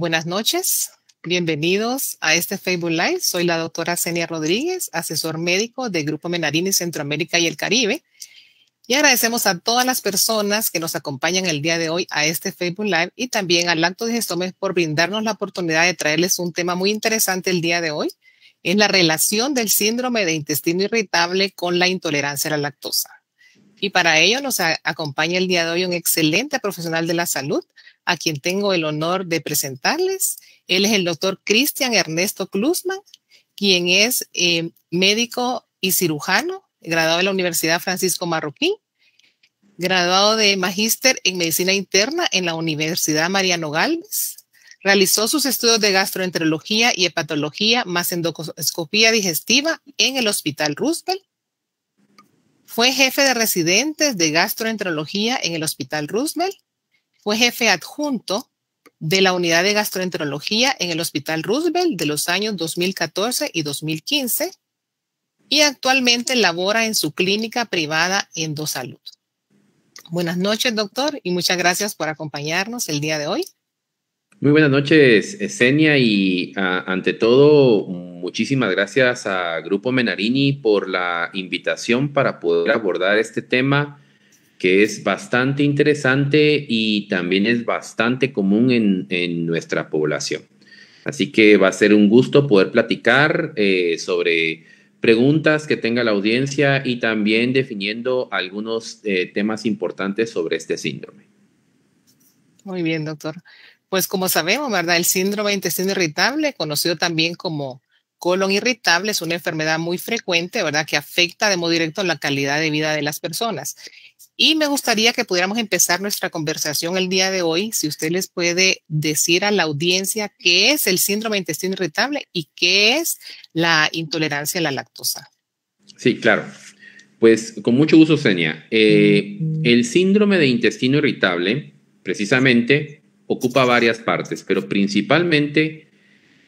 Buenas noches, bienvenidos a este Facebook Live. Soy la doctora Zenia Rodríguez, asesor médico de Grupo Menarini Centroamérica y el Caribe. Y agradecemos a todas las personas que nos acompañan el día de hoy a este Facebook Live y también al Acto de Gestomes por brindarnos la oportunidad de traerles un tema muy interesante el día de hoy. Es la relación del síndrome de intestino irritable con la intolerancia a la lactosa. Y para ello nos acompaña el día de hoy un excelente profesional de la salud, a quien tengo el honor de presentarles. Él es el doctor Cristian Ernesto Klusman, quien es médico y cirujano, graduado de la Universidad Francisco Marroquín, graduado de magíster en medicina interna en la Universidad Mariano Gálvez. Realizó sus estudios de gastroenterología y hepatología más endoscopía digestiva en el Hospital Roosevelt. Fue jefe de residentes de gastroenterología en el Hospital Roosevelt. Fue jefe adjunto de la unidad de gastroenterología en el Hospital Roosevelt de los años 2014 y 2015 y actualmente labora en su clínica privada Endosalud. Buenas noches, doctor, y muchas gracias por acompañarnos el día de hoy. Muy buenas noches, Zenia, y ante todo, muchísimas gracias a Grupo Menarini por la invitación para poder abordar este tema que es bastante interesante y también es bastante común en nuestra población. Así que va a ser un gusto poder platicar sobre preguntas que tenga la audiencia y también definiendo algunos temas importantes sobre este síndrome. Muy bien, doctor. Pues como sabemos, ¿verdad? El síndrome de intestino irritable, conocido también como colon irritable, es una enfermedad muy frecuente, ¿verdad? Que afecta de modo directo la calidad de vida de las personas. Y me gustaría que pudiéramos empezar nuestra conversación el día de hoy, si usted les puede decir a la audiencia qué es el síndrome de intestino irritable y qué es la intolerancia a la lactosa. Sí, claro. Pues con mucho gusto, Zenia. El síndrome de intestino irritable, precisamente, ocupa varias partes, pero principalmente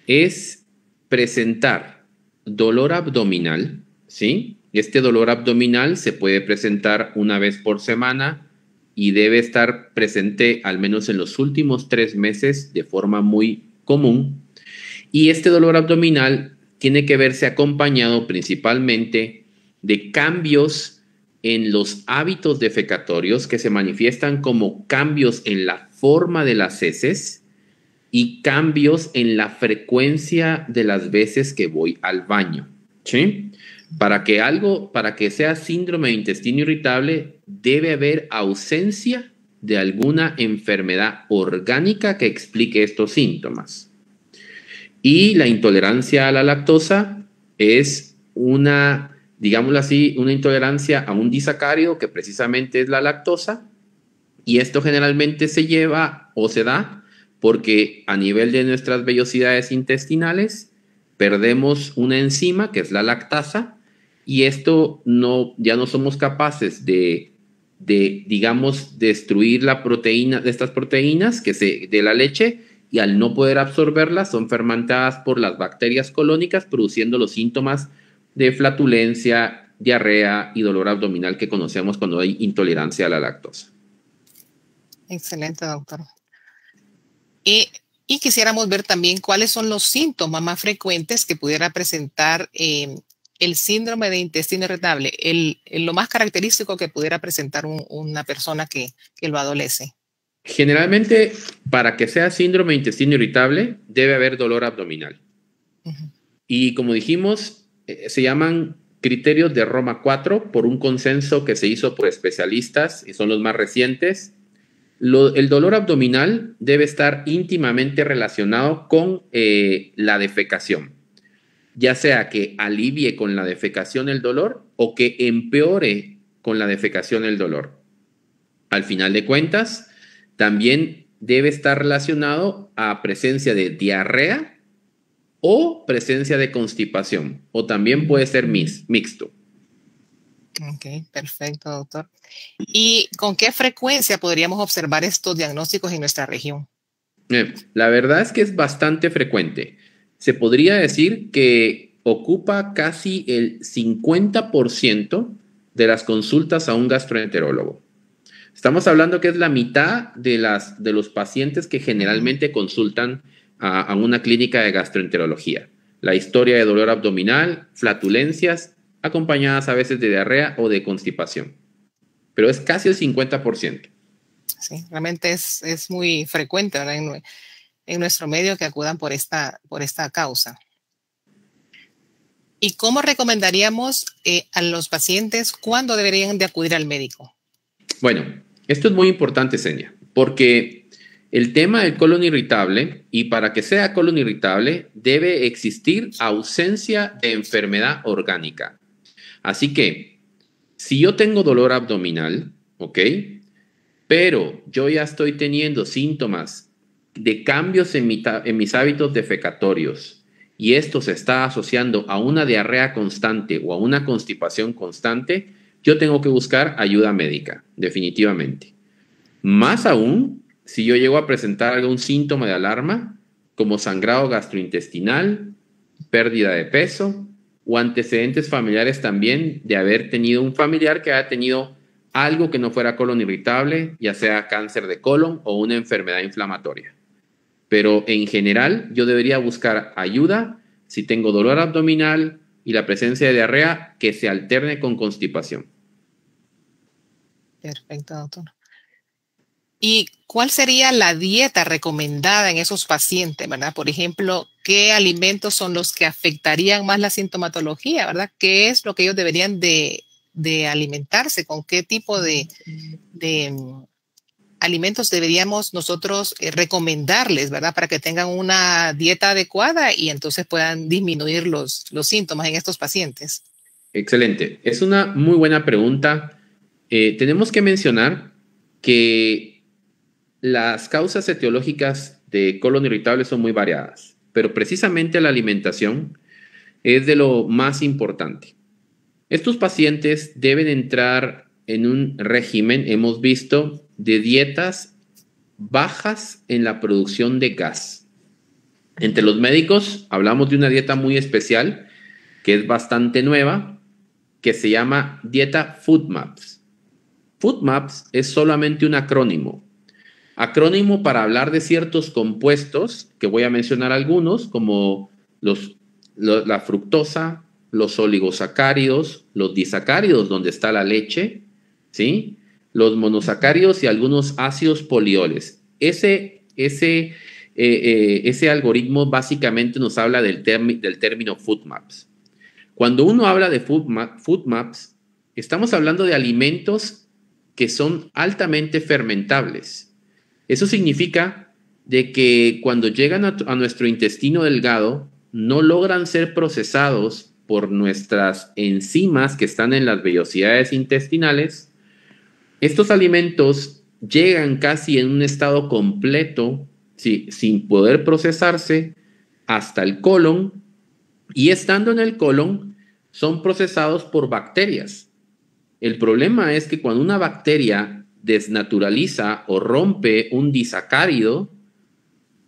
es presentar dolor abdominal, ¿sí? Este dolor abdominal se puede presentar una vez por semana y debe estar presente al menos en los últimos 3 meses de forma muy común. Y este dolor abdominal tiene que verse acompañado principalmente de cambios en los hábitos defecatorios que se manifiestan como cambios en la forma de las heces y cambios en la frecuencia de las veces que voy al baño, ¿sí? Para que sea síndrome de intestino irritable, debe haber ausencia de alguna enfermedad orgánica que explique estos síntomas. Y la intolerancia a la lactosa es digámoslo así, una intolerancia a un disacárido que precisamente es la lactosa, y esto generalmente se lleva o se da porque a nivel de nuestras vellosidades intestinales perdemos una enzima que es la lactasa, y esto ya no somos capaces de digamos, destruir la proteína, de estas proteínas de la leche, y al no poder absorberlas son fermentadas por las bacterias colónicas, produciendo los síntomas de flatulencia, diarrea y dolor abdominal que conocemos cuando hay intolerancia a la lactosa. Excelente, doctor. Y quisiéramos ver también cuáles son los síntomas más frecuentes que pudiera presentar el síndrome de intestino irritable, lo más característico que pudiera presentar una persona que lo adolece. Generalmente, para que sea síndrome de intestino irritable, debe haber dolor abdominal. Y como dijimos, se llaman criterios de Roma 4 por un consenso que se hizo por especialistas y son los más recientes. El dolor abdominal debe estar íntimamente relacionado con la defecación, ya sea que alivie con la defecación el dolor o que empeore con la defecación el dolor. Al final de cuentas, también debe estar relacionado a presencia de diarrea o presencia de constipación, o también puede ser mixto. Ok, perfecto, doctor. ¿Y con qué frecuencia podríamos observar estos diagnósticos en nuestra región? La verdad es que es bastante frecuente. Se podría decir que ocupa casi el 50% de las consultas a un gastroenterólogo. Estamos hablando que es la mitad de los pacientes que generalmente consultan a una clínica de gastroenterología. La historia de dolor abdominal, flatulencias, acompañadas a veces de diarrea o de constipación. Pero es casi el 50%. Sí, realmente es muy frecuente, ¿verdad? En nuestro medio que acudan por esta causa. ¿Y cómo recomendaríamos a los pacientes cuándo deberían de acudir al médico? Bueno, esto es muy importante, Senia, porque el tema del colon irritable, y para que sea colon irritable, debe existir ausencia de enfermedad orgánica. Así que, si yo tengo dolor abdominal, ¿ok? Pero yo ya estoy teniendo síntomas de cambios en mis hábitos defecatorios y esto se está asociando a una diarrea constante o a una constipación constante, yo tengo que buscar ayuda médica, definitivamente. Más aún, si yo llego a presentar algún síntoma de alarma, como sangrado gastrointestinal, pérdida de peso o antecedentes familiares también de haber tenido un familiar que haya tenido algo que no fuera colon irritable, ya sea cáncer de colon o una enfermedad inflamatoria. Pero en general yo debería buscar ayuda si tengo dolor abdominal y la presencia de diarrea que se alterne con constipación. Perfecto, doctor. ¿Y cuál sería la dieta recomendada en esos pacientes, verdad? Por ejemplo, ¿qué alimentos son los que afectarían más la sintomatología, verdad? ¿Qué es lo que ellos deberían de alimentarse? ¿Con qué tipo de alimentos deberíamos nosotros recomendarles, verdad? Para que tengan una dieta adecuada y entonces puedan disminuir los síntomas en estos pacientes. Excelente. Es una muy buena pregunta. Tenemos que mencionar que las causas etiológicas de colon irritable son muy variadas, pero precisamente la alimentación es de lo más importante. Estos pacientes deben entrar en un régimen, hemos visto, de dietas bajas en la producción de gas. Entre los médicos hablamos de una dieta muy especial, que es bastante nueva, que se llama dieta FODMAPs. FODMAPs es solamente un acrónimo para hablar de ciertos compuestos, que voy a mencionar algunos, como la fructosa, los oligosacáridos, los disacáridos, donde está la leche, ¿sí? Los monosacáridos y algunos ácidos polioles. Ese algoritmo básicamente nos habla del término FODMAPs. Cuando uno habla de FODMAPs, estamos hablando de alimentos que son altamente fermentables. Eso significa de que cuando llegan a nuestro intestino delgado, no logran ser procesados por nuestras enzimas que están en las vellosidades intestinales. Estos alimentos llegan casi en un estado completo, ¿sí?, sin poder procesarse, hasta el colon, y estando en el colon son procesados por bacterias. El problema es que cuando una bacteria desnaturaliza o rompe un disacárido,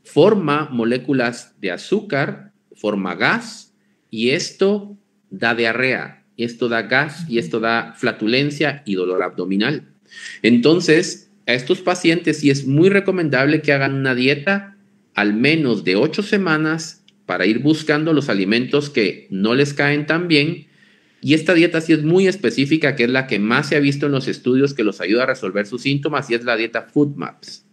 forma moléculas de azúcar, forma gas, y esto da diarrea, esto da gas y esto da flatulencia y dolor abdominal. Entonces, a estos pacientes sí es muy recomendable que hagan una dieta al menos de 8 semanas para ir buscando los alimentos que no les caen tan bien. Y esta dieta sí es muy específica, que es la que más se ha visto en los estudios que los ayuda a resolver sus síntomas, y es la dieta FODMAPs,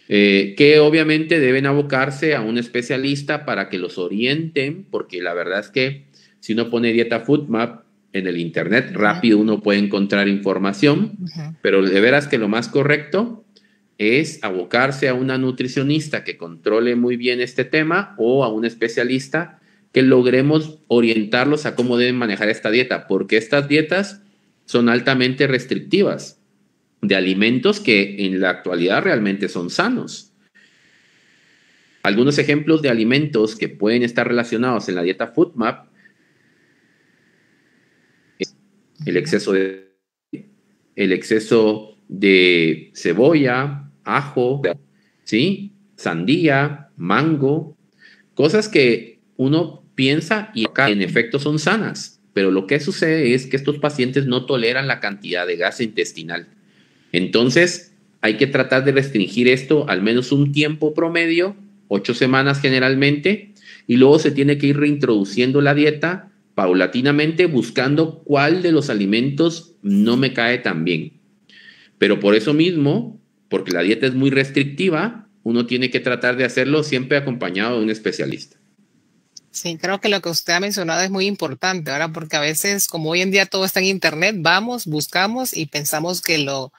que obviamente deben abocarse a un especialista para que los orienten, porque la verdad es que si uno pone dieta FODMAP en el internet, rápido uno puede encontrar información, pero de veras que lo más correcto es abocarse a una nutricionista que controle muy bien este tema o a un especialista que logremos orientarlos a cómo deben manejar esta dieta, porque estas dietas son altamente restrictivas de alimentos que en la actualidad realmente son sanos. Algunos ejemplos de alimentos que pueden estar relacionados en la dieta FODMAP: el exceso de cebolla, ajo, ¿sí?, sandía, mango, cosas que uno piensa y acá en efecto son sanas, pero lo que sucede es que estos pacientes no toleran la cantidad de gas intestinal. Entonces hay que tratar de restringir esto al menos un tiempo promedio 8 semanas generalmente, y luego se tiene que ir reintroduciendo la dieta paulatinamente, buscando cuál de los alimentos no me cae tan bien. Pero por eso mismo, porque la dieta es muy restrictiva, uno tiene que tratar de hacerlo siempre acompañado de un especialista. Sí, creo que lo que usted ha mencionado es muy importante, ¿verdad? Porque a veces, como hoy en día todo está en internet, vamos, buscamos y pensamos que lo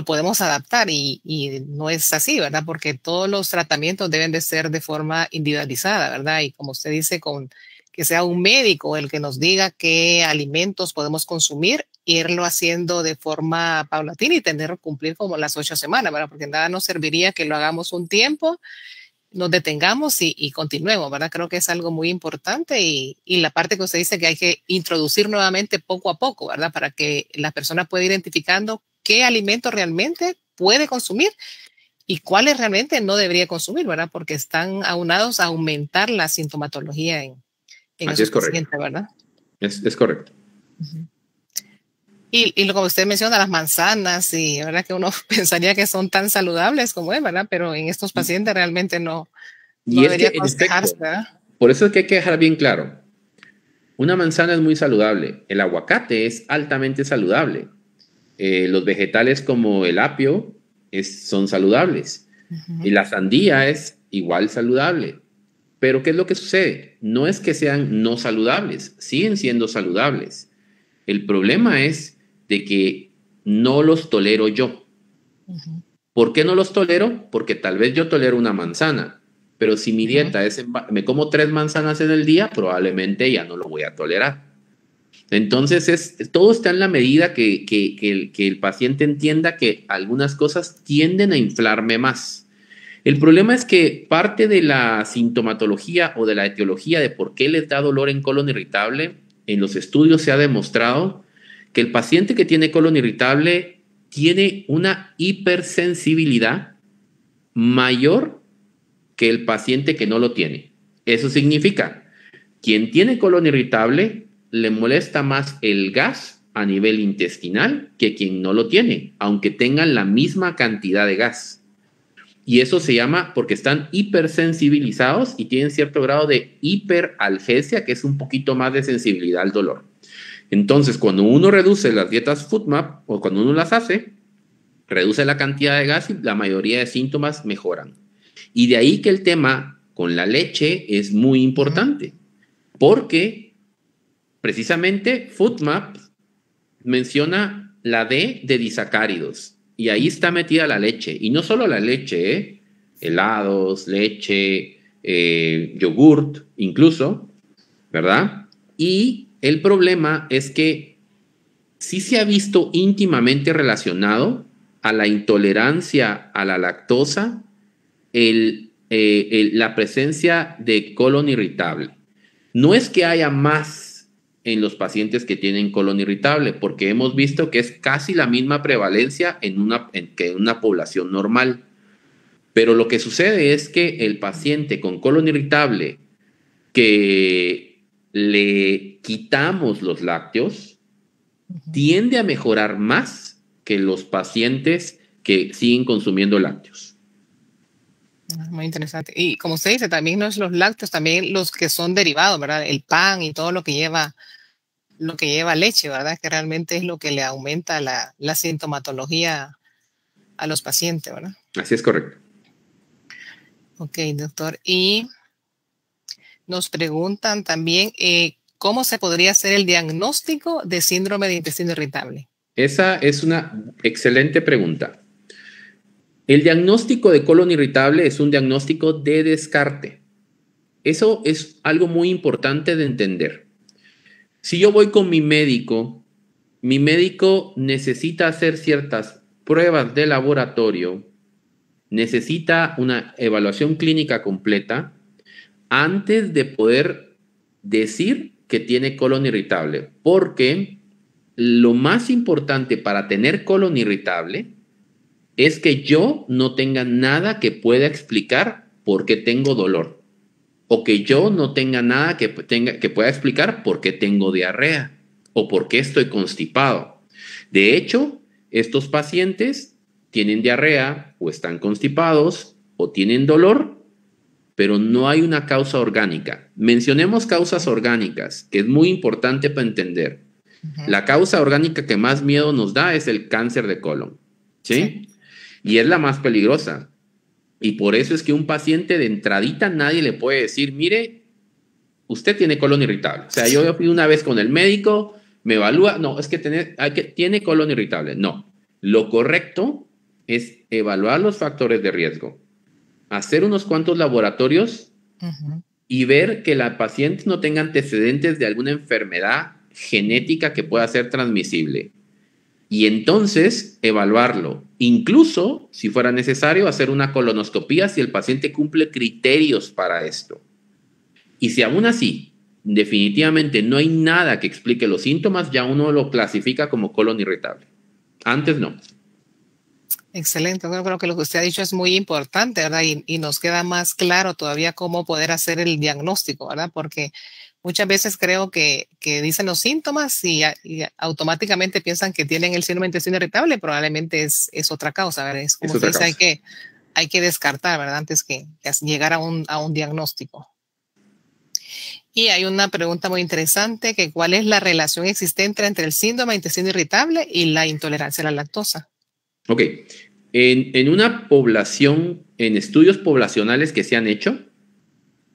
podemos adaptar y no es así, ¿verdad? Porque todos los tratamientos deben de ser de forma individualizada, ¿verdad? Y como usted dice, con que sea un médico el que nos diga qué alimentos podemos consumir, irlo haciendo de forma paulatina y tener que cumplir como las 8 semanas, ¿verdad? Porque nada nos serviría que lo hagamos un tiempo, nos detengamos y continuemos, ¿verdad? Creo que es algo muy importante y la parte que usted dice que hay que introducir nuevamente poco a poco, ¿verdad? Para que la persona pueda ir identificando qué alimento realmente puede consumir y cuáles realmente no debería consumir, ¿verdad? Porque están aunados a aumentar la sintomatología en Así esos es correcto. pacientes, ¿verdad? Es correcto. Uh-huh. Y como usted menciona, las manzanas, y verdad que uno pensaría que son tan saludables como es, ¿verdad? Pero en estos pacientes realmente no Y es que, debería en efecto, aconsejarse, ¿verdad? por eso es que hay que dejar bien claro, una manzana es muy saludable, el aguacate es altamente saludable, los vegetales como el apio son saludables, y Uh-huh. la sandía es igual saludable. Pero ¿qué es lo que sucede? No es que sean no saludables, siguen siendo saludables. El problema es de que no los tolero yo. Uh-huh. ¿Por qué no los tolero? Porque tal vez yo tolero una manzana, pero si mi Uh-huh. dieta es, me como 3 manzanas en el día, probablemente ya no lo voy a tolerar. Entonces, todo está en la medida que el paciente entienda que algunas cosas tienden a inflarme más. El problema es que parte de la sintomatología o de la etiología de por qué les da dolor en colon irritable, en los estudios se ha demostrado que el paciente que tiene colon irritable tiene una hipersensibilidad mayor que el paciente que no lo tiene. Eso significa, quien tiene colon irritable le molesta más el gas a nivel intestinal que quien no lo tiene, aunque tengan la misma cantidad de gas. Y eso se llama porque están hipersensibilizados y tienen cierto grado de hiperalgesia, que es un poquito más de sensibilidad al dolor. Entonces, cuando uno reduce las dietas FODMAP o cuando uno las hace, reduce la cantidad de gas y la mayoría de síntomas mejoran. Y de ahí que el tema con la leche es muy Uh-huh. importante, porque precisamente FODMAP menciona la D de disacáridos y ahí está metida la leche. Y no solo la leche, helados, leche, yogurt, incluso, ¿verdad? Y el problema es que sí se ha visto íntimamente relacionado a la intolerancia a la lactosa, la presencia de colon irritable. No es que haya más en los pacientes que tienen colon irritable, porque hemos visto que es casi la misma prevalencia que en una población normal. Pero lo que sucede es que el paciente con colon irritable que le quitamos los lácteos Uh-huh. tiende a mejorar más que los pacientes que siguen consumiendo lácteos. Muy interesante. Y como usted dice, también no es los lácteos, también los que son derivados, ¿verdad? El pan y todo lo que lleva leche, ¿verdad? Que realmente es lo que le aumenta la sintomatología a los pacientes, ¿verdad? Así es correcto. Ok, doctor. Y nos preguntan también cómo se podría hacer el diagnóstico de síndrome de intestino irritable. Esa es una excelente pregunta. El diagnóstico de colon irritable es un diagnóstico de descarte. Eso es algo muy importante de entender. Si yo voy con mi médico necesita hacer ciertas pruebas de laboratorio, necesita una evaluación clínica completa antes de poder decir que tiene colon irritable, porque lo más importante para tener colon irritable es que yo no tenga nada que pueda explicar por qué tengo dolor, o que yo no tenga nada que pueda explicar por qué tengo diarrea o por qué estoy constipado. De hecho, estos pacientes tienen diarrea o están constipados o tienen dolor pero no hay una causa orgánica. Mencionemos causas orgánicas, que es muy importante para entender. La causa orgánica que más miedo nos da es el cáncer de colon, ¿sí? Y es la más peligrosa. Y por eso es que un paciente de entradita nadie le puede decir, mire, usted tiene colon irritable. O sea, yo fui una vez con el médico, me evalúa, no, es que tiene colon irritable. No, lo correcto es evaluar los factores de riesgo, hacer unos cuantos laboratorios y ver que la paciente no tenga antecedentes de alguna enfermedad genética que pueda ser transmisible. Y entonces evaluarlo. Incluso, si fuera necesario, hacer una colonoscopía si el paciente cumple criterios para esto. Y si aún así, definitivamente no hay nada que explique los síntomas, ya uno lo clasifica como colon irritable. Antes no. Excelente. Bueno, creo que lo que usted ha dicho es muy importante, ¿verdad? Y nos queda más claro todavía cómo poder hacer el diagnóstico, ¿verdad? Porque muchas veces creo que dicen los síntomas y automáticamente piensan que tienen el síndrome de intestino irritable, probablemente es otra causa, ¿verdad? Es como usted dice, hay que descartar, ¿verdad? Antes que llegar a un diagnóstico. Y hay una pregunta muy interesante, que ¿cuál es la relación existente entre el síndrome de intestino irritable y la intolerancia a la lactosa? Ok. En una población, en estudios poblacionales que se han hecho,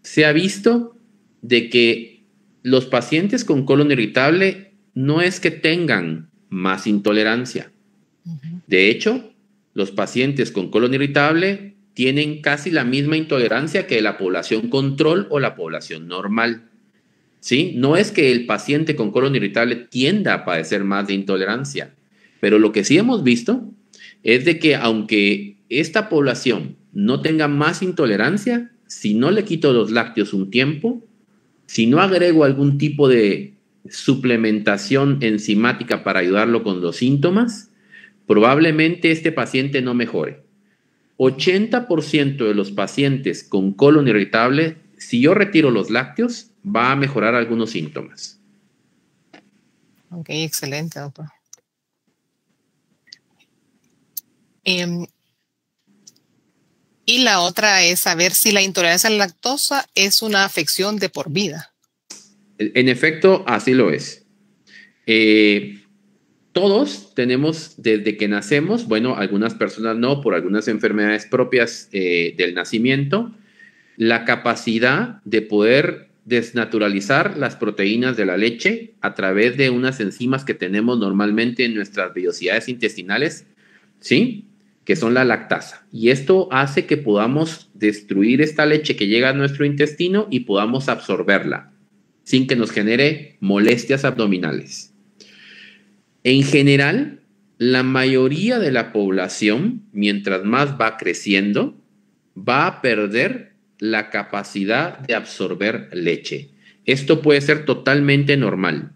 se ha visto de que los pacientes con colon irritable no es que tengan más intolerancia. De hecho, los pacientes con colon irritable tienen casi la misma intolerancia que la población control o la población normal. ¿Sí? No es que el paciente con colon irritable tienda a padecer más de intolerancia, pero lo que sí hemos visto es de que aunque esta población no tenga más intolerancia, si no le quito los lácteos un tiempo, si no agrego algún tipo de suplementación enzimática para ayudarlo con los síntomas, probablemente este paciente no mejore. 80% de los pacientes con colon irritable, si yo retiro los lácteos, va a mejorar algunos síntomas. Ok, excelente, doctor. Y la otra es saber si la intolerancia a la lactosa es una afección de por vida. En efecto, así lo es. Todos tenemos desde que nacemos, bueno, algunas personas no, por algunas enfermedades propias del nacimiento, la capacidad de poder desnaturalizar las proteínas de la leche a través de unas enzimas que tenemos normalmente en nuestras vellosidades intestinales, ¿sí? Que son la lactasa. Y esto hace que podamos destruir esta leche que llega a nuestro intestino y podamos absorberla sin que nos genere molestias abdominales. En general, la mayoría de la población, mientras más va creciendo, va a perder la capacidad de absorber leche. Esto puede ser totalmente normal.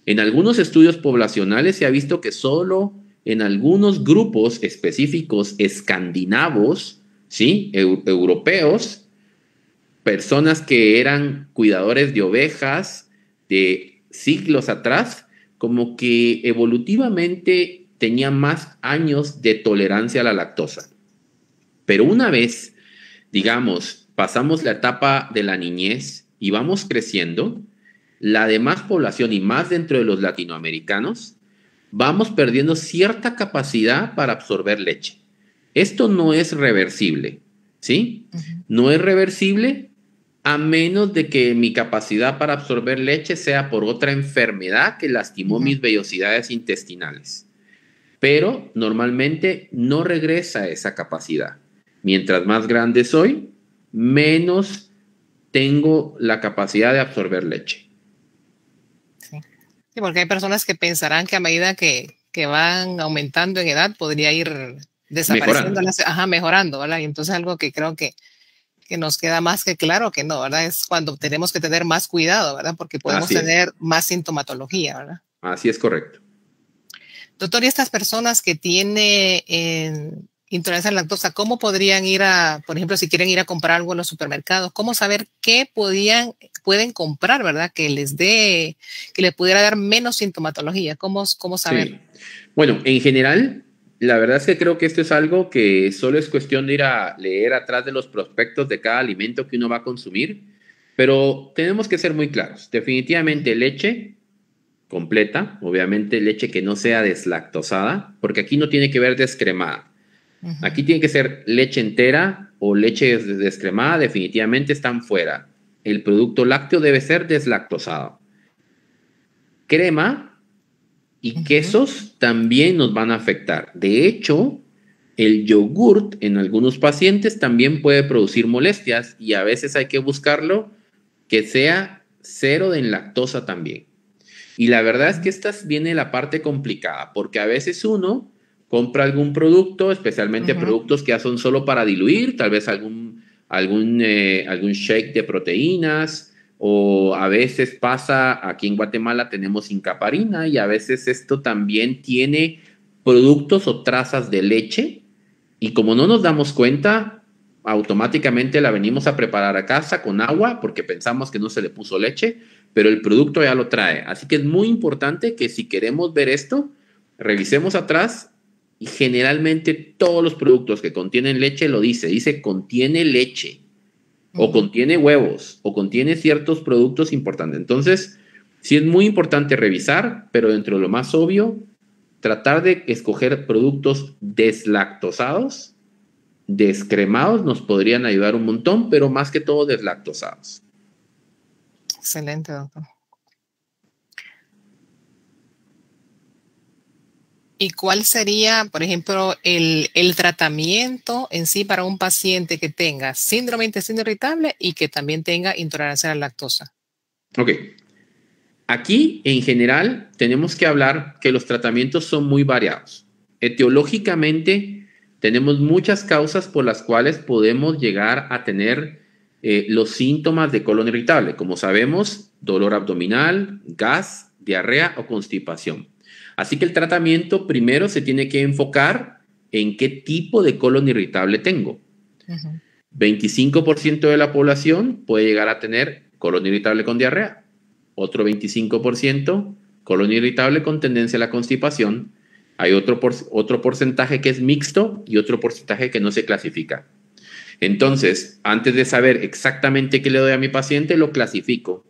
En algunos estudios poblacionales se ha visto que solo en algunos grupos específicos escandinavos, ¿sí? Europeos, personas que eran cuidadores de ovejas de siglos atrás, como que evolutivamente tenían más años de tolerancia a la lactosa. Pero una vez, digamos, pasamos la etapa de la niñez y vamos creciendo, la demás población y más dentro de los latinoamericanos, vamos perdiendo cierta capacidad para absorber leche. Esto no es reversible, ¿sí? No es reversible a menos de que mi capacidad para absorber leche sea por otra enfermedad que lastimó mis vellosidades intestinales. Pero normalmente no regresa esa capacidad. Mientras más grande soy, menos tengo la capacidad de absorber leche. Sí, sí, porque hay personas que pensarán que a medida que van aumentando en edad podría ir desapareciendo, mejorando, ¿verdad? Y entonces algo que creo que nos queda más que claro que no, ¿verdad? Es cuando tenemos que tener más cuidado, ¿verdad? Porque podemos tener más sintomatología, ¿verdad? Así es correcto. Doctor, ¿y estas personas que tienen intolerancia a la lactosa, cómo podrían ir por ejemplo, si quieren ir a comprar algo en los supermercados, cómo saber qué pueden comprar, ¿verdad? Que les pudiera dar menos sintomatología? ¿Cómo saber? Sí. Bueno, en general, La verdad es que creo que esto es algo que solo es cuestión de ir a leer atrás de los prospectos de cada alimento que uno va a consumir, pero tenemos que ser muy claros. Definitivamente leche completa, obviamente leche que no sea deslactosada, porque aquí no tiene que ver descremada. Aquí tiene que ser leche entera o leche descremada, definitivamente están fuera. El producto lácteo debe ser deslactosado. Crema y quesos también nos van a afectar. De hecho, el yogurt en algunos pacientes también puede producir molestias y a veces hay que buscarlo que sea cero de lactosa también. Y la verdad es que esta viene la parte complicada, porque a veces uno compra algún producto, especialmente productos que ya son solo para diluir, tal vez algún shake de proteínas, o a veces pasa, aquí en Guatemala tenemos incaparina, y a veces esto también tiene productos o trazas de leche, y como no nos damos cuenta, automáticamente la venimos a preparar a casa con agua porque pensamos que no se le puso leche, pero el producto ya lo trae. Así que es muy importante que si queremos ver esto, revisemos atrás y generalmente todos los productos que contienen leche lo dice contiene leche o contiene huevos o contiene ciertos productos importantes. Entonces, sí es muy importante revisar, pero dentro de lo más obvio, tratar de escoger productos deslactosados, descremados nos podrían ayudar un montón, pero más que todo deslactosados. Excelente, doctor. ¿Y cuál sería, por ejemplo, el tratamiento en sí para un paciente que tenga síndrome de intestino irritable y que también tenga intolerancia a la lactosa? Ok. Aquí, en general, tenemos que hablar que los tratamientos son muy variados. Etiológicamente, tenemos muchas causas por las cuales podemos llegar a tener los síntomas de colon irritable. Como sabemos, dolor abdominal, gas, diarrea o constipación. Así que el tratamiento primero se tiene que enfocar en qué tipo de colon irritable tengo. 25% de la población puede llegar a tener colon irritable con diarrea. Otro 25% colon irritable con tendencia a la constipación. Hay otro porcentaje que es mixto y otro porcentaje que no se clasifica. Entonces, antes de saber exactamente qué le doy a mi paciente, lo clasifico.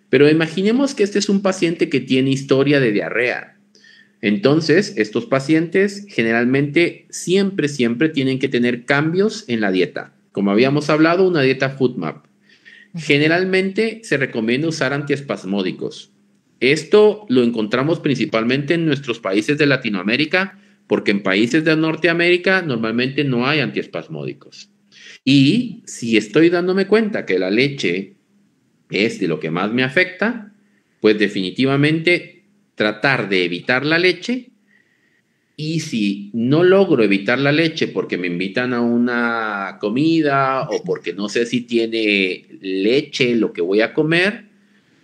Pero imaginemos que este es un paciente que tiene historia de diarrea. Entonces, estos pacientes generalmente siempre tienen que tener cambios en la dieta. Como habíamos hablado, una dieta FODMAP. Generalmente se recomienda usar antiespasmódicos. Esto lo encontramos principalmente en nuestros países de Latinoamérica, porque en países de Norteamérica normalmente no hay antiespasmódicos. Y si estoy dándome cuenta que la leche es de lo que más me afecta, pues definitivamente tratar de evitar la leche. Y si no logro evitar la leche porque me invitan a una comida o porque no sé si tiene leche lo que voy a comer,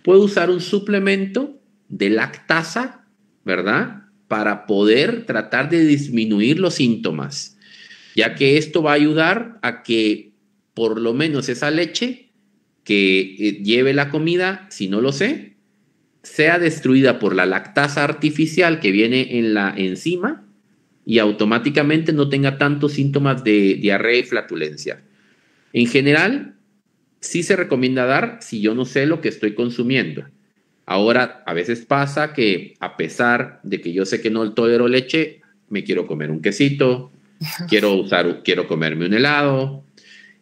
puedo usar un suplemento de lactasa, ¿verdad? Para poder tratar de disminuir los síntomas, ya que esto va a ayudar a que por lo menos esa leche que lleve la comida, si no lo sé, sea destruida por la lactasa artificial que viene en la enzima y automáticamente no tenga tantos síntomas de diarrea y flatulencia. En general, sí se recomienda dar si yo no sé lo que estoy consumiendo. Ahora, a veces pasa que a pesar de que yo sé que no tolero leche, me quiero comer un quesito, quiero comerme un helado.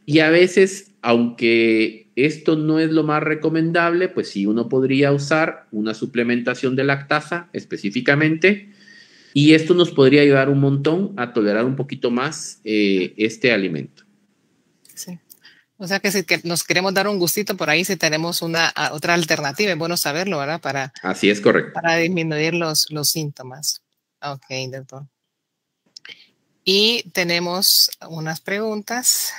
Y a veces, aunque esto no es lo más recomendable, pues sí uno podría usar una suplementación de lactasa específicamente, y esto nos podría ayudar un montón a tolerar un poquito más este alimento. Sí. O sea que si nos queremos dar un gustito por ahí, si tenemos otra alternativa, es bueno saberlo, ¿verdad? Así es correcto. Para disminuir los síntomas. Ok, doctor. Y tenemos unas preguntas.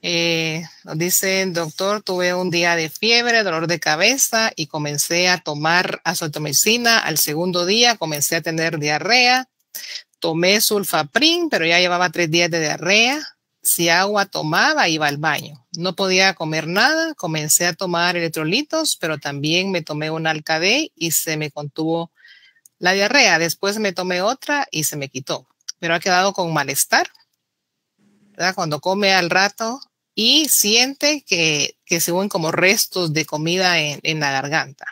Nos dicen, doctor, tuve un día de fiebre, dolor de cabeza y comencé a tomar azotamicina. Al segundo día comencé a tener diarrea. Tomé sulfaprim, pero ya llevaba 3 días de diarrea. Si agua tomaba, iba al baño. No podía comer nada. Comencé a tomar electrolitos, pero también me tomé un Alcaday y se me contuvo La diarrea, después me tomé otra y se me quitó, pero ha quedado con malestar, ¿verdad? Cuando come al rato y siente que se ven como restos de comida en la garganta.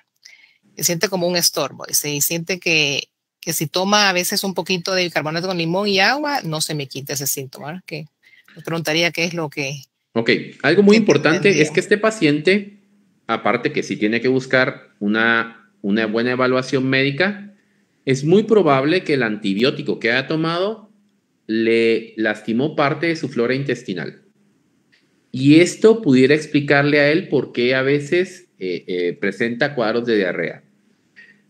Se siente como un estorbo y siente que si toma a veces un poquito de bicarbonato con limón y agua, no se me quita ese síntoma, ¿verdad? Que me preguntaría qué es lo que... Ok, algo muy importante es tendría. que este paciente, aparte que si tiene que buscar una buena evaluación médica, es muy probable que el antibiótico que haya tomado le lastimó parte de su flora intestinal. Y esto pudiera explicarle a él por qué a veces presenta cuadros de diarrea.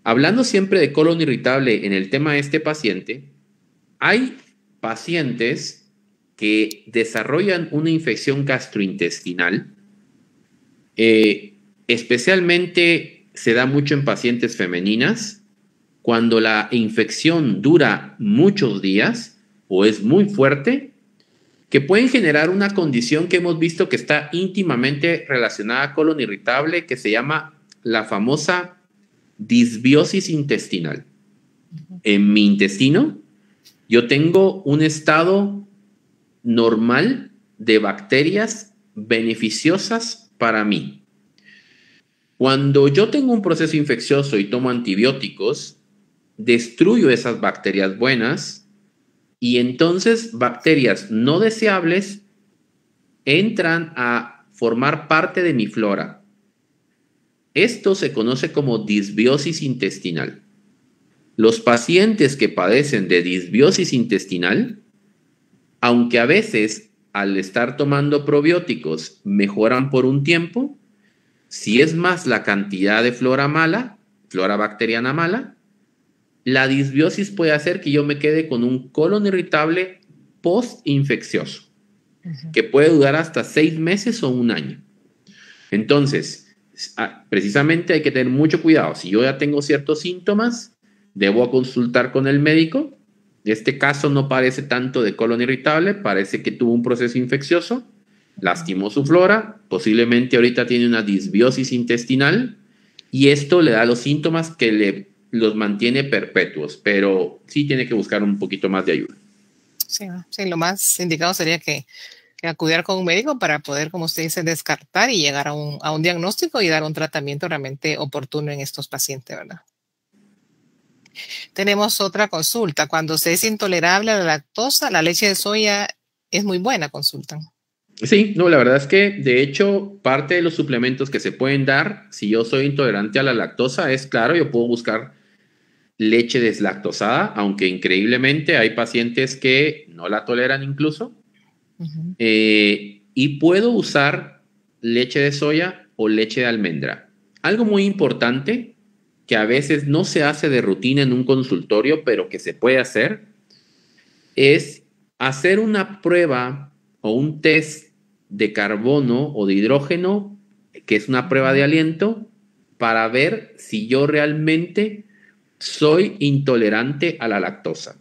Hablando siempre de colon irritable en el tema de este paciente, hay pacientes que desarrollan una infección gastrointestinal, especialmente se da mucho en pacientes femeninas, cuando la infección dura muchos días o es muy fuerte, que pueden generar una condición que hemos visto que está íntimamente relacionada a colon irritable, que se llama la famosa disbiosis intestinal. En mi intestino, yo tengo un estado normal de bacterias beneficiosas para mí. Cuando yo tengo un proceso infeccioso y tomo antibióticos, destruyo esas bacterias buenas y entonces bacterias no deseables entran a formar parte de mi flora. Esto se conoce como disbiosis intestinal. Los pacientes que padecen de disbiosis intestinal, aunque a veces al estar tomando probióticos mejoran por un tiempo, si es más la cantidad de flora mala, flora bacteriana mala, la disbiosis puede hacer que yo me quede con un colon irritable post-infeccioso, que puede durar hasta 6 meses o un año. Entonces, precisamente hay que tener mucho cuidado. Si yo ya tengo ciertos síntomas, debo consultar con el médico. Este caso no parece tanto de colon irritable, parece que tuvo un proceso infeccioso, lastimó su flora, posiblemente ahorita tiene una disbiosis intestinal y esto le da los síntomas que los mantiene perpetuos, pero sí tiene que buscar un poquito más de ayuda. Sí, sí, lo más indicado sería que acudir con un médico para poder, como usted dice, descartar y llegar a un diagnóstico y dar un tratamiento realmente oportuno en estos pacientes, ¿verdad? Tenemos otra consulta. Cuando se es intolerable a la lactosa, la leche de soya es muy buena, consultan. Sí, no, la verdad es que de hecho parte de los suplementos que se pueden dar si yo soy intolerante a la lactosa es claro, yo puedo buscar leche deslactosada, aunque increíblemente hay pacientes que no la toleran incluso. Y puedo usar leche de soya o leche de almendra. Algo muy importante que a veces no se hace de rutina en un consultorio, pero que se puede hacer, es hacer una prueba o un test de carbono o de hidrógeno, que es una prueba de aliento, para ver si yo realmente soy intolerante a la lactosa.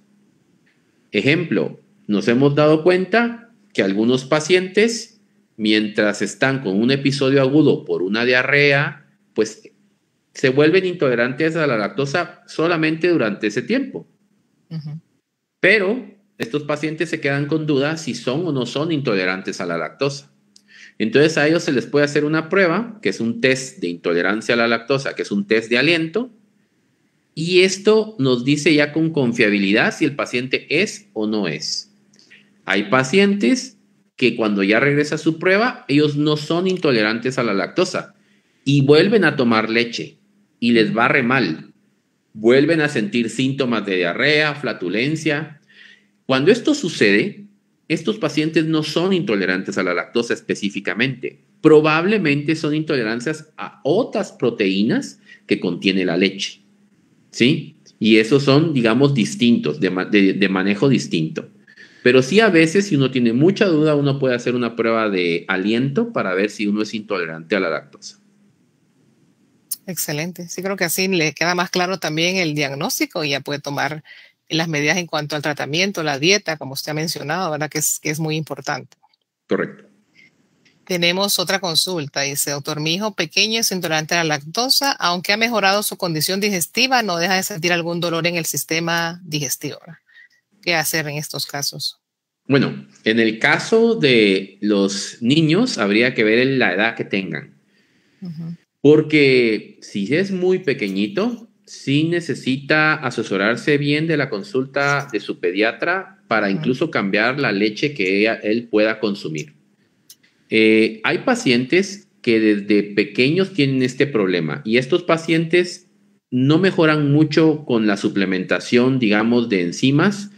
Ejemplo, nos hemos dado cuenta que algunos pacientes, mientras están con un episodio agudo por una diarrea, pues se vuelven intolerantes a la lactosa solamente durante ese tiempo. Pero estos pacientes se quedan con dudas si son o no son intolerantes a la lactosa. Entonces a ellos se les puede hacer una prueba, que es un test de intolerancia a la lactosa, que es un test de aliento, y esto nos dice ya con confiabilidad si el paciente es o no es. Hay pacientes que cuando ya regresa su prueba, ellos no son intolerantes a la lactosa y vuelven a tomar leche y les va re mal. Vuelven a sentir síntomas de diarrea, flatulencia. Cuando esto sucede, estos pacientes no son intolerantes a la lactosa específicamente. Probablemente son intolerancias a otras proteínas que contiene la leche. ¿Sí? Y esos son, digamos, distintos, de manejo distinto. Pero sí a veces, si uno tiene mucha duda, uno puede hacer una prueba de aliento para ver si uno es intolerante a la lactosa. Excelente. Sí, creo que así le queda más claro también el diagnóstico y ya puede tomar las medidas en cuanto al tratamiento, la dieta, como usted ha mencionado, ¿verdad? Que es muy importante. Correcto. Tenemos otra consulta. Dice, doctor, mi hijo pequeño es intolerante a la lactosa. Aunque ha mejorado su condición digestiva, no deja de sentir algún dolor en el sistema digestivo. ¿Qué hacer en estos casos? Bueno, en el caso de los niños, habría que ver la edad que tengan. Porque si es muy pequeñito, sí necesita asesorarse bien de la consulta de su pediatra para incluso cambiar la leche que él pueda consumir. Hay pacientes que desde pequeños tienen este problema y estos pacientes no mejoran mucho con la suplementación, digamos, de enzimas.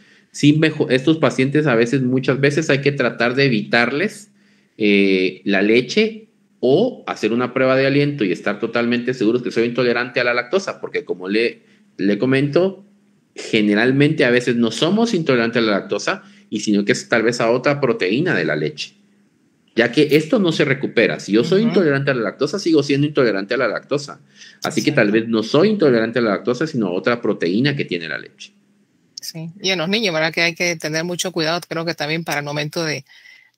Estos pacientes muchas veces hay que tratar de evitarles la leche o hacer una prueba de aliento y estar totalmente seguros que soy intolerante a la lactosa, porque como le comento, generalmente a veces no somos intolerantes a la lactosa, y sino que es tal vez a otra proteína de la leche, ya que esto no se recupera. Si yo soy intolerante a la lactosa, sigo siendo intolerante a la lactosa. Así que tal vez no soy intolerante a la lactosa, sino a otra proteína que tiene la leche. Sí, y en los niños, ¿verdad? Que hay que tener mucho cuidado, creo que también para el momento de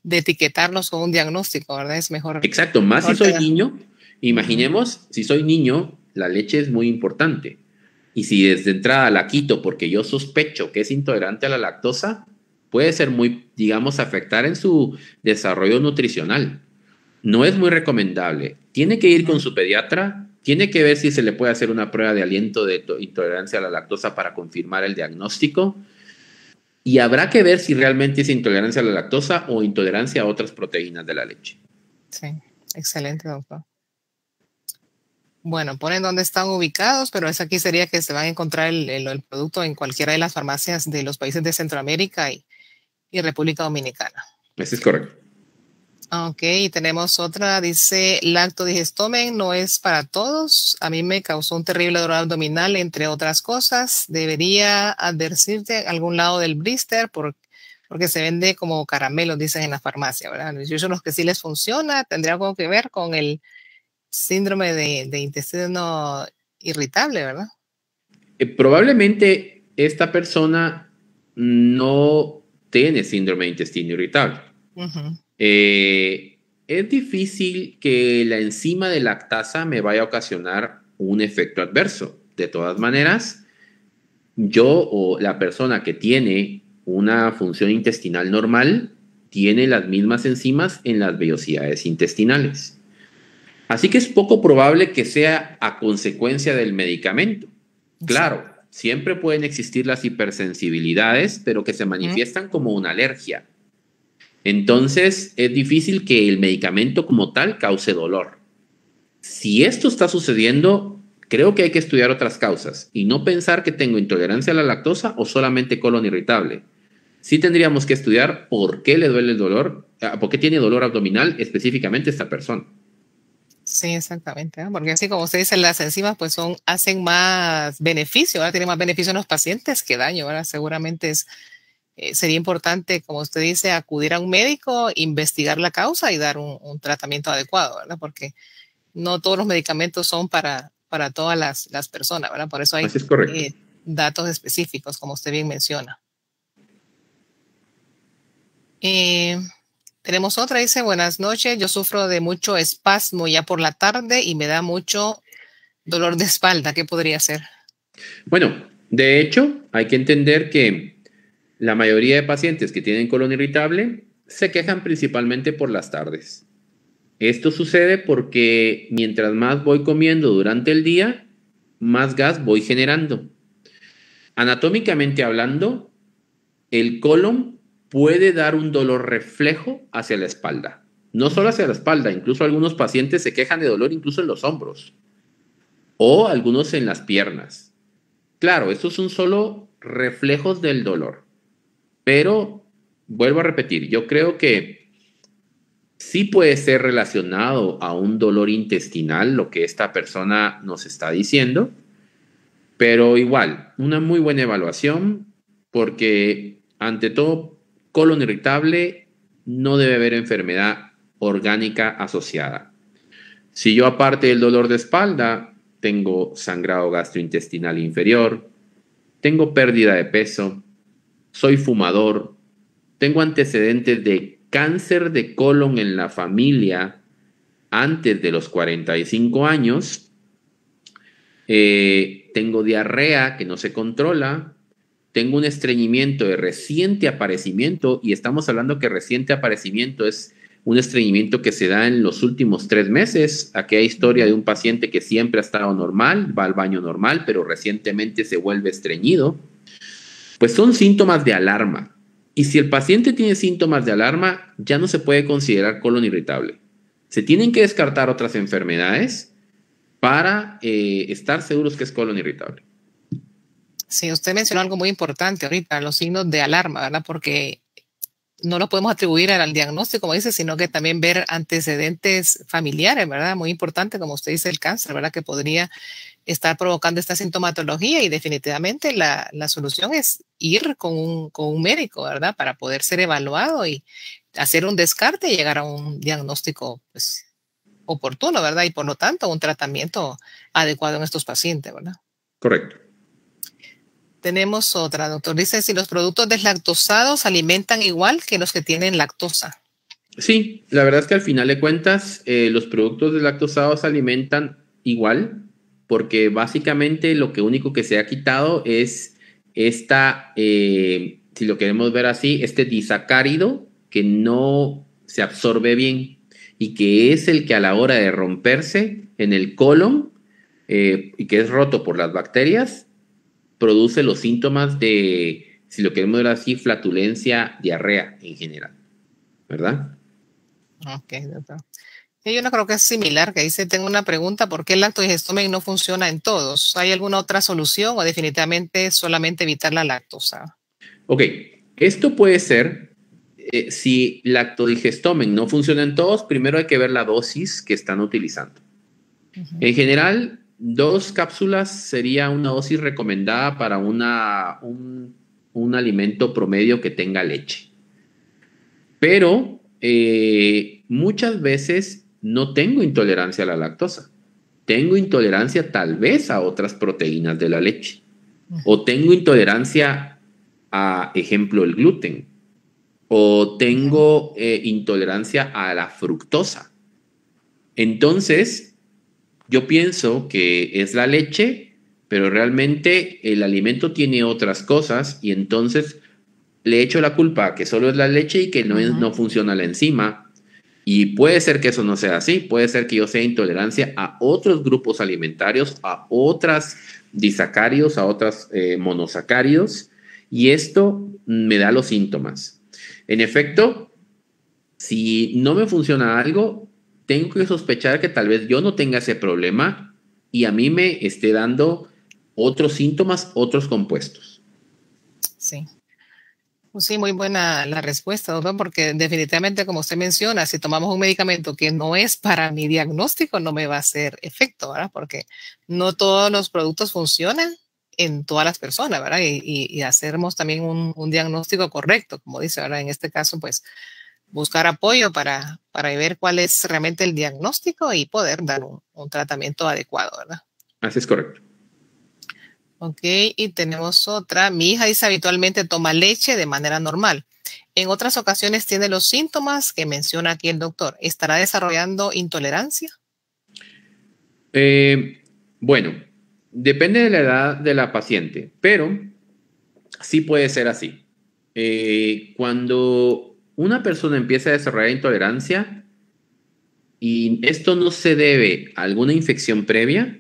etiquetarlos con un diagnóstico, ¿verdad? Es mejor. Exacto, más si soy niño. Imaginemos, si soy niño, la leche es muy importante. Y si desde entrada la quito porque yo sospecho que es intolerante a la lactosa, puede ser muy, digamos, afectar en su desarrollo nutricional. No es muy recomendable. Tiene que ir con su pediatra, tiene que ver si se le puede hacer una prueba de aliento de intolerancia a la lactosa para confirmar el diagnóstico. Y habrá que ver si realmente es intolerancia a la lactosa o intolerancia a otras proteínas de la leche. Sí, excelente, doctor. Bueno, ponen dónde están ubicados, pero eso aquí sería que se van a encontrar el producto en cualquiera de las farmacias de los países de Centroamérica y República Dominicana. Eso es correcto. Ok, y tenemos otra, dice, lactodigestomen no es para todos. A mí me causó un terrible dolor abdominal, entre otras cosas. Debería advertirte algún lado del blister porque se vende como caramelos, dicen en la farmacia, ¿verdad? Yo son los que sí les funciona. ¿Tendría algo que ver con el síndrome de intestino irritable, verdad? Probablemente esta persona no tiene síndrome de intestino irritable. Es difícil que la enzima de lactasa me vaya a ocasionar un efecto adverso. De todas maneras, yo o la persona que tiene una función intestinal normal tiene las mismas enzimas en las vellosidades intestinales. Así que es poco probable que sea a consecuencia del medicamento. Claro, siempre pueden existir las hipersensibilidades, pero que se manifiestan como una alergia. Entonces, es difícil que el medicamento como tal cause dolor. Si esto está sucediendo, creo que hay que estudiar otras causas y no pensar que tengo intolerancia a la lactosa o solamente colon irritable. Sí tendríamos que estudiar por qué le duele el dolor, por qué tiene dolor abdominal específicamente esta persona. Sí, exactamente, ¿no? Porque así como usted dice, las enzimas pues hacen más beneficio, ¿verdad? Tienen más beneficio en los pacientes que daño, ¿verdad? Seguramente sería importante, como usted dice, acudir a un médico, investigar la causa y dar un tratamiento adecuado, ¿verdad? Porque no todos los medicamentos son para todas las personas, ¿verdad? Por eso hay datos específicos, como usted bien menciona. Tenemos otra, dice, buenas noches, yo sufro de mucho espasmo ya por la tarde y me da mucho dolor de espalda. ¿Qué podría ser? Bueno, de hecho, hay que entender que la mayoría de pacientes que tienen colon irritable se quejan principalmente por las tardes. Esto sucede porque mientras más voy comiendo durante el día, más gas voy generando. Anatómicamente hablando, el colon puede dar un dolor reflejo hacia la espalda. No solo hacia la espalda, incluso algunos pacientes se quejan de dolor incluso en los hombros o algunos en las piernas. Claro, estos son solo reflejos del dolor. Pero, vuelvo a repetir, yo creo que sí puede ser relacionado a un dolor intestinal, lo que esta persona nos está diciendo, pero igual, una muy buena evaluación, porque ante todo, colon irritable no debe haber enfermedad orgánica asociada. Si yo, aparte del dolor de espalda, tengo sangrado gastrointestinal inferior, tengo pérdida de peso, soy fumador, tengo antecedentes de cáncer de colon en la familia antes de los 45 años, tengo diarrea que no se controla, tengo un estreñimiento de reciente aparecimiento, y estamos hablando que reciente aparecimiento es un estreñimiento que se da en los últimos 3 meses. Aquella historia de un paciente que siempre ha estado normal, va al baño normal, pero recientemente se vuelve estreñido. Pues son síntomas de alarma. Y si el paciente tiene síntomas de alarma, ya no se puede considerar colon irritable. Se tienen que descartar otras enfermedades para estar seguros que es colon irritable. Sí, usted mencionó algo muy importante ahorita, los signos de alarma, ¿verdad? Porque no lo podemos atribuir al diagnóstico, como dice, sino que también ver antecedentes familiares, ¿verdad? Muy importante, como usted dice, el cáncer, ¿verdad? Que podría estar provocando esta sintomatología, y definitivamente la solución es ir con un médico, ¿verdad? Para poder ser evaluado y hacer un descarte y llegar a un diagnóstico, pues, oportuno, ¿verdad? Y por lo tanto, un tratamiento adecuado en estos pacientes, ¿verdad? Correcto. Tenemos otra, doctor. Dice, si los productos deslactosados alimentan igual que los que tienen lactosa. Sí, la verdad es que al final de cuentas, los productos deslactosados alimentan igual, porque básicamente lo que único que se ha quitado es si lo queremos ver así, este disacárido que no se absorbe bien y que es el que a la hora de romperse en el colon y que es roto por las bacterias, produce los síntomas de, si lo queremos ver así, flatulencia, diarrea en general, ¿verdad? Ok, doctor. Y yo no creo que es similar, que dice, tengo una pregunta, ¿por qué el lactodigestomig no funciona en todos? ¿Hay alguna otra solución o definitivamente solamente evitar la lactosa? Ok, esto puede ser, si lactodigestomen no funciona en todos, primero hay que ver la dosis que están utilizando. En general, 2 cápsulas sería una dosis recomendada para un alimento promedio que tenga leche. Pero muchas veces no tengo intolerancia a la lactosa. Tengo intolerancia tal vez a otras proteínas de la leche. O tengo intolerancia a, ejemplo, el gluten. O tengo intolerancia a la fructosa. Entonces, yo pienso que es la leche, pero realmente el alimento tiene otras cosas, y entonces le echo la culpa a que solo es la leche y que no funciona la enzima. Y puede ser que eso no sea así, puede ser que yo sea intolerancia a otros grupos alimentarios, a otras disacáridos, a otros monosacáridos, y esto me da los síntomas. En efecto, si no me funciona algo, tengo que sospechar que tal vez yo no tenga ese problema y a mí me esté dando otros síntomas, otros compuestos. Sí. Pues sí, muy buena la respuesta, doctor, porque definitivamente, como usted menciona, si tomamos un medicamento que no es para mi diagnóstico, no me va a hacer efecto, ¿verdad? Porque no todos los productos funcionan en todas las personas, ¿verdad? Y hacemos también un diagnóstico correcto, como dice, ¿verdad? En este caso, pues, buscar apoyo para ver cuál es realmente el diagnóstico y poder dar un tratamiento adecuado, ¿verdad? Así es correcto. Ok, y tenemos otra. Mi hija dice habitualmente toma leche de manera normal. En otras ocasiones tiene los síntomas que menciona aquí el doctor. ¿Estará desarrollando intolerancia? Bueno, depende de la edad de la paciente, pero sí puede ser así. Cuando una persona empieza a desarrollar intolerancia y esto no se debe a alguna infección previa,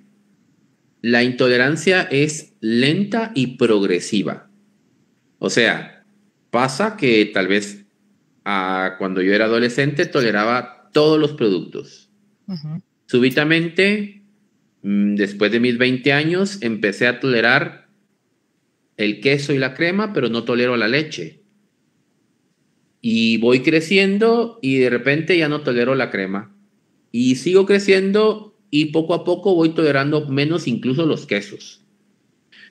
la intolerancia es lenta y progresiva. O sea, pasa que tal vez cuando yo era adolescente toleraba todos los productos. Súbitamente, después de mis 20 años, empecé a tolerar el queso y la crema, pero no tolero la leche. Y voy creciendo y de repente ya no tolero la crema. Y sigo creciendo y poco a poco voy tolerando menos incluso los quesos.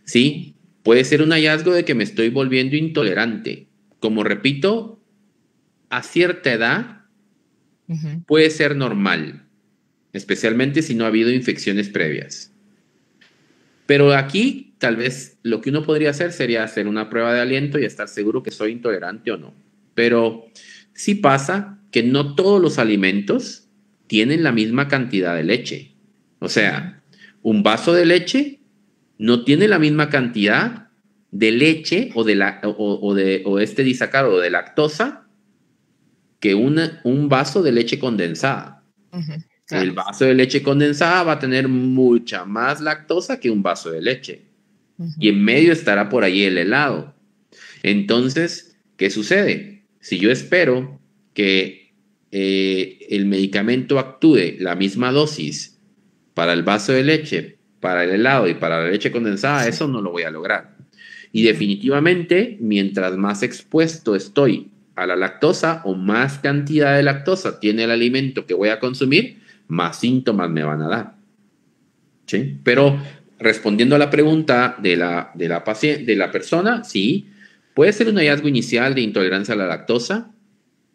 Sí, puede ser un hallazgo de que me estoy volviendo intolerante. Como repito, a cierta edad puede ser normal, especialmente si no ha habido infecciones previas. Pero aquí tal vez lo que uno podría hacer sería hacer una prueba de aliento y estar seguro que soy intolerante o no. Pero Sí pasa que no todos los alimentos tienen la misma cantidad de leche. O sea, un vaso de leche no tiene la misma cantidad de leche o este disacárido de lactosa que un vaso de leche condensada. Claro. El vaso de leche condensada va a tener mucha más lactosa que un vaso de leche. Y en medio estará por ahí el helado. Entonces, ¿qué sucede? Si yo espero que el medicamento actúe la misma dosis para el vaso de leche, para el helado y para la leche condensada, eso no lo voy a lograr. Y definitivamente, mientras más expuesto estoy a la lactosa o más cantidad de lactosa tiene el alimento que voy a consumir, más síntomas me van a dar. ¿Sí? Pero respondiendo a la pregunta de la persona, sí, puede ser un hallazgo inicial de intolerancia a la lactosa.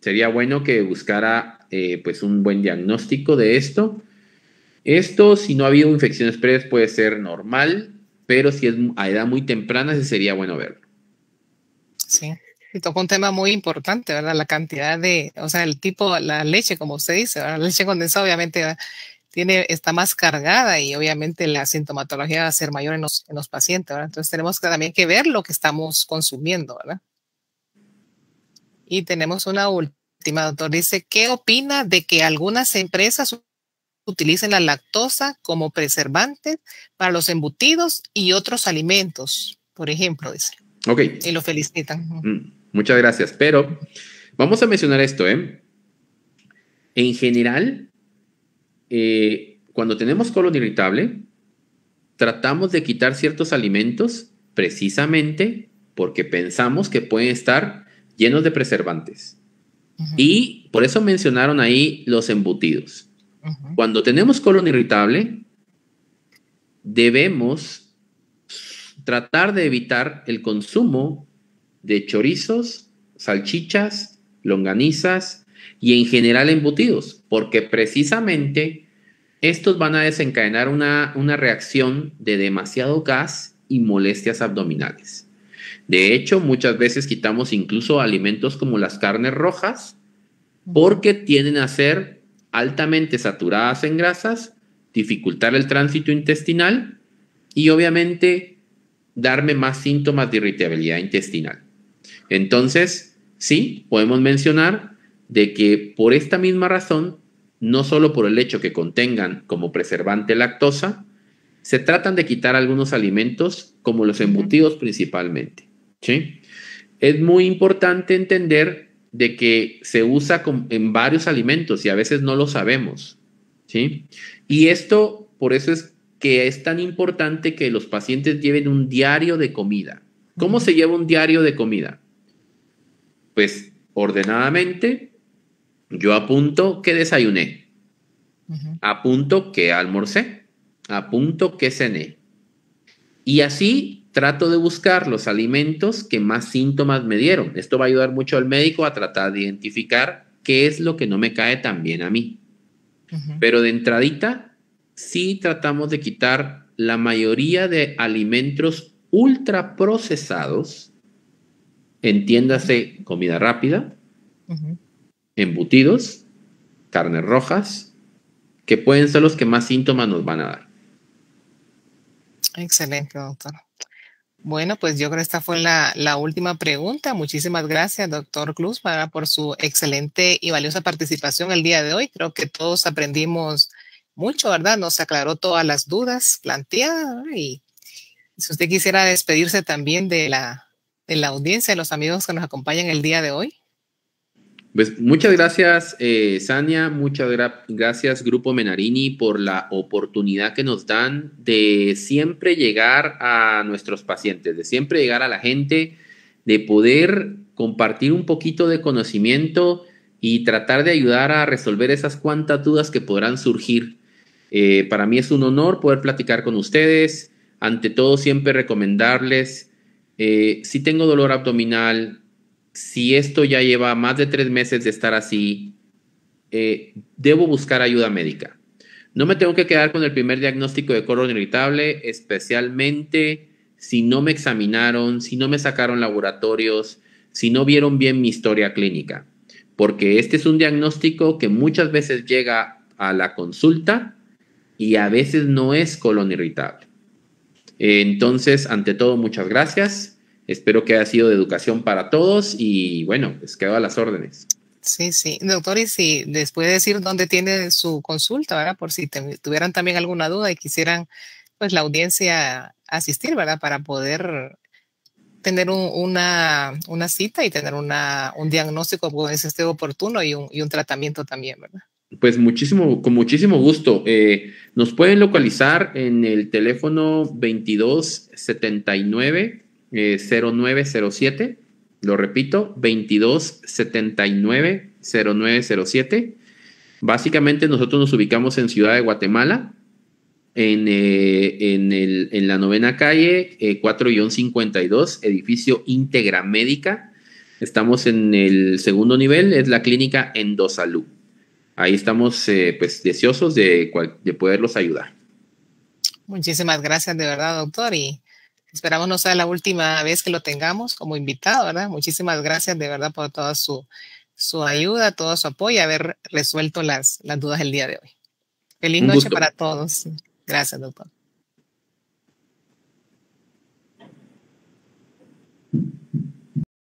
Sería bueno que buscara pues un buen diagnóstico de esto. Esto, si no ha habido infecciones previas, puede ser normal, pero si es a edad muy temprana, sí sería bueno verlo. Sí, y toca un tema muy importante, ¿verdad? La cantidad o sea, el tipo, la leche, como usted dice, ¿verdad? La leche condensada obviamente está más cargada y obviamente la sintomatología va a ser mayor en los pacientes, ¿verdad? Entonces tenemos también que ver lo que estamos consumiendo, ¿verdad? Y tenemos una última, doctor. Dice, ¿qué opina de que algunas empresas utilicen la lactosa como preservante para los embutidos y otros alimentos? Por ejemplo, dice. Ok. Y lo felicitan. Muchas gracias. Pero vamos a mencionar esto, ¿eh? En general, cuando tenemos colon irritable, tratamos de quitar ciertos alimentos precisamente porque pensamos que pueden estar llenos de preservantes. Y por eso mencionaron ahí los embutidos. Cuando tenemos colon irritable, debemos tratar de evitar el consumo de chorizos, salchichas, longanizas y en general embutidos, porque precisamente estos van a desencadenar una reacción de demasiado gas y molestias abdominales. De hecho, muchas veces quitamos incluso alimentos como las carnes rojas porque tienden a ser altamente saturadas en grasas, dificultar el tránsito intestinal y obviamente darme más síntomas de irritabilidad intestinal. Entonces, sí, podemos mencionar de que por esta misma razón, no solo por el hecho que contengan como preservante lactosa, se tratan de quitar algunos alimentos como los embutidos principalmente. ¿Sí? Es muy importante entender de que se usa en varios alimentos y a veces no lo sabemos. ¿Sí? Y esto, por eso es que es tan importante que los pacientes lleven un diario de comida. ¿Cómo se lleva un diario de comida? Pues ordenadamente, yo apunto que desayuné, apunto que almorcé, apunto que cené. Y así trato de buscar los alimentos que más síntomas me dieron. Esto va a ayudar mucho al médico a tratar de identificar qué es lo que no me cae tan bien a mí. Pero de entradita, sí tratamos de quitar la mayoría de alimentos ultraprocesados, entiéndase comida rápida, embutidos, carnes rojas, que pueden ser los que más síntomas nos van a dar. Excelente, doctor. Bueno, pues yo creo que esta fue la última pregunta. Muchísimas gracias, doctor Cruz, por su excelente y valiosa participación el día de hoy. Creo que todos aprendimos mucho, ¿verdad? Nos aclaró todas las dudas planteadas, ¿verdad? Y si usted quisiera despedirse también de la audiencia, de los amigos que nos acompañan el día de hoy. Pues muchas gracias, Sania, muchas gracias, Grupo Menarini, por la oportunidad que nos dan de siempre llegar a nuestros pacientes, de siempre llegar a la gente, de poder compartir un poquito de conocimiento y tratar de ayudar a resolver esas cuantas dudas que podrán surgir. Para mí es un honor poder platicar con ustedes. Ante todo, siempre recomendarles, si tengo dolor abdominal, si esto ya lleva más de 3 meses de estar así, debo buscar ayuda médica. No me tengo que quedar con el primer diagnóstico de colon irritable, especialmente si no me examinaron, si no me sacaron laboratorios, si no vieron bien mi historia clínica. porque este es un diagnóstico que muchas veces llega a la consulta y a veces no es colon irritable. Entonces, ante todo, muchas gracias. Espero que haya sido de educación para todos y bueno, pues quedo a las órdenes. Sí, sí. Doctor, y si les puede decir dónde tiene su consulta, ¿verdad? Por si tuvieran también alguna duda y quisieran, pues, la audiencia asistir, ¿verdad? Para poder tener una cita y tener un diagnóstico pues, oportuno y un tratamiento también, ¿verdad? Pues con muchísimo gusto. Nos pueden localizar en el teléfono 2279 0907. Lo repito, 2279 0907. Básicamente nosotros nos ubicamos en Ciudad de Guatemala, en la 9ª calle, 4-52, edificio Íntegra Médica. Estamos en el segundo nivel, es la clínica Endosalud. Ahí estamos pues deseosos de poderlos ayudar. Muchísimas gracias de verdad, doctor, y esperamos no sea la última vez que lo tengamos como invitado, ¿verdad? Muchísimas gracias de verdad por toda su ayuda, todo su apoyo y haber resuelto las dudas el día de hoy. Feliz Un noche gusto. para todos. Gracias, doctor.